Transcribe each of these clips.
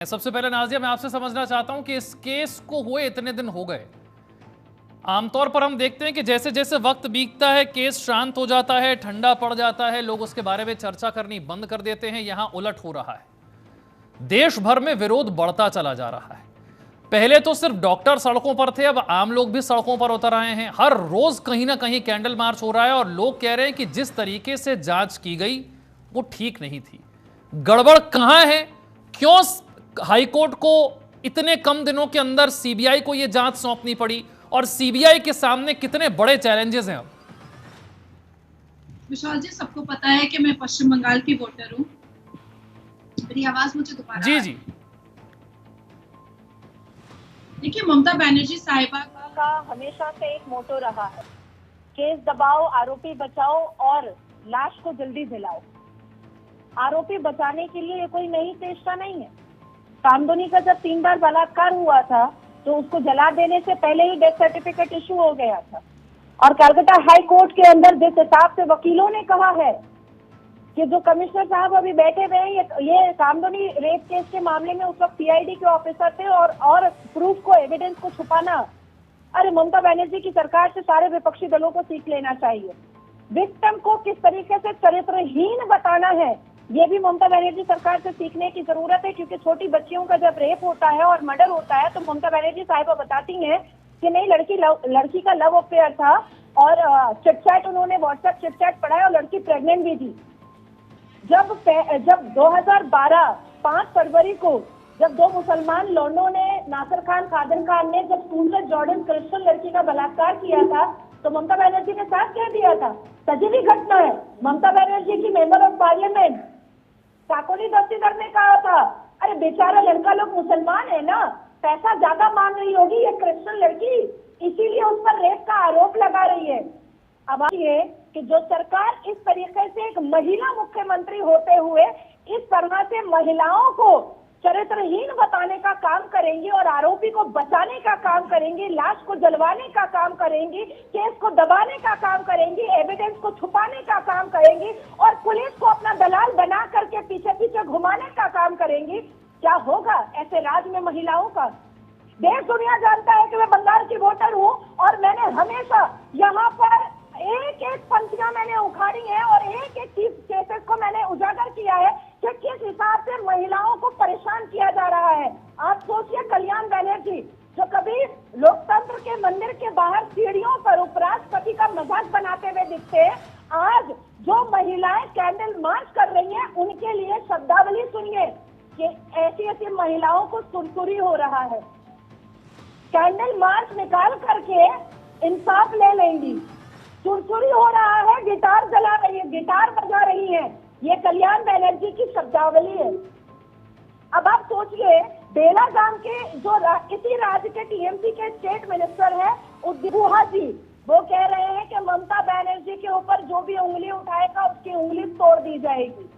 सबसे पहले नाजिया, मैं आपसे समझना चाहता हूं कि इस केस को हुए इतने दिन हो गए। आमतौर पर हम देखते हैं कि जैसे जैसे वक्त बीतता है केस शांत हो जाता है, ठंडा पड़ जाता है, लोग उसके बारे में चर्चा करनी बंद कर देते हैं। यहां उलट हो रहा है। देश भर में विरोध बढ़ता चला जा रहा है। पहले तो सिर्फ डॉक्टर सड़कों पर थे, अब आम लोग भी सड़कों पर उतर आए हैं। हर रोज कहीं ना कहीं कैंडल मार्च हो रहा है और लोग कह रहे हैं कि जिस तरीके से जांच की गई वो ठीक नहीं थी। गड़बड़ कहां है? क्यों हाईकोर्ट को इतने कम दिनों के अंदर सीबीआई को यह जांच सौंपनी पड़ी और सीबीआई के सामने कितने बड़े चैलेंजेस हैं अब? विशाल जी, सबको पता है कि मैं पश्चिम बंगाल की वोटर हूँ। मेरी आवाज मुझे दोबारा जी जी। देखिए, ममता बनर्जी साहिबा का हमेशा से एक मोटो रहा है, केस दबाओ, आरोपी बचाओ और लाश को जल्दी जलाओ। आरोपी बचाने के लिए ये कोई नई चेष्टा नहीं है। कामदुनी का जब 3 बार बलात्कार हुआ था तो उसको जला देने से पहले ही डेथ सर्टिफिकेट इशू हो गया था। और कलकत्ता हाई कोर्ट के अंदर जिस हिसाब से वकीलों ने कहा है कि जो कमिश्नर साहब अभी बैठे हुए हैं, ये कामदुनी रेप केस के मामले में उस वक्त पीआईडी के ऑफिसर थे और प्रूफ को, एविडेंस को छुपाना। अरे ममता बनर्जी की सरकार से सारे विपक्षी दलों को सीख लेना चाहिए। विक्टिम को किस तरीके से चरित्रहीन बताना है, ये भी ममता बनर्जी सरकार से सीखने की जरूरत है। क्योंकि छोटी बच्चियों का जब रेप होता है और मर्डर होता है तो ममता बनर्जी साहिबा बताती हैं कि नहीं, लड़की का लव अफेयर था और चिटचैट, उन्होंने व्हाट्सएप चिटचैट पढ़ा और लड़की प्रेग्नेंट भी थी। जब 2012 5 फरवरी को जब 2 मुसलमान लौंडों ने, नासिर खान, खादिर खान ने, जब सूरज जॉर्डन क्रिश्चियन लड़की का बलात्कार किया था तो ममता बनर्जी ने साथ कह दिया था। सजी हुई घटना है। ममता बनर्जी की member of parliament Kakoli Dastidar ने कहा था, अरे बेचारा लड़का लोग मुसलमान है ना, पैसा ज्यादा मांग रही होगी ये क्रिश्चियन लड़की, इसीलिए उस पर रेप का आरोप लगा रही है। अब ये कि जो सरकार इस तरीके से एक महिला मुख्यमंत्री होते हुए इस तरह से महिलाओं को चरित्रहीन बताने का काम करेंगी और आरोपी को बचाने का काम करेंगी, लाश को जलवाने का काम करेंगी, केस को दबाने का काम करेंगी, एविडेंस को छुपाने का काम करेंगी और पुलिस को अपना दलाल बना करके पीछे पीछे घुमाने का काम करेंगी, क्या होगा ऐसे राज में महिलाओं का? देश दुनिया जानता है कि मैं बंगाल की वोटर हूँ और मैंने हमेशा यहाँ पर एक एक पंक्तियां मैंने उखाड़ी है और एक एक केसेस को मैंने उजागर किया है कि किस हिसाब से महिलाओं को परेशान किया जा रहा है। आप सोचिए, कल्याण बनर्जी जो कभी लोकतंत्र के मंदिर के बाहर सीढ़ियों पर उपराष्ट्रपति का मजाक बनाते हुए दिखते, आज जो महिलाएं कैंडल मार्च कर रही हैं उनके लिए शब्दावली सुनिए कि ऐसी ऐसी महिलाओं को सुरसुरी हो रहा है। कैंडल मार्च निकाल करके इंसाफ ले लेंगी, सुरसुरी हो रहा है, गिटार जला रही है, गिटार बजा रही है, ये कल्याण बनर्जी की शब्दावली है। अब आप सोचिए, बेलागाम के जो इसी राज्य के टीएमसी के स्टेट मिनिस्टर है गुहा जी, वो कह रहे हैं कि ममता बनर्जी के ऊपर जो भी उंगली उठाएगा उसकी उंगली तोड़ दी जाएगी।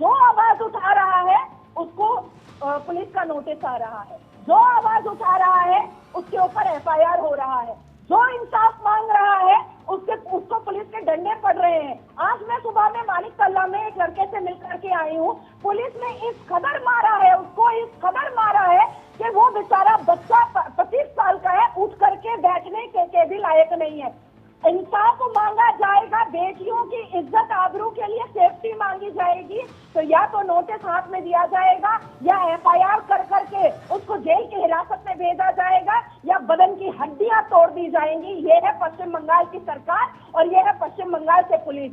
जो आवाज उठा रहा है उसको पुलिस का नोटिस आ रहा है, जो आवाज उठा रहा है उसके ऊपर एफआईआर हो रहा है, जो इंसाफ मांग रहा है उसको पुलिस के डंडे पड़ रहे हैं। आज मैं सुबह में मानिक तल्ला में एक लड़के से मिलकर के आई हूँ, पुलिस ने इस कदर मारा है उसको, इस कदर मारा है कि वो बेचारा बच्चा 25 साल का है, उठ करके बैठने के भी लायक नहीं है। इंसाफ मांगा जाएगा, बेटियों की इज्जत आबरू के लिए सेफ्टी मांगी जाएगी, तो या तो नोटिस हाथ में दिया जाएगा या एफआईआर कर करके उसको जेल की हिरासत में भेजा जाएगा या बदन की हड्डियां तोड़ दी जाएंगी। ये है पश्चिम बंगाल की सरकार और ये है पश्चिम बंगाल से पुलिस।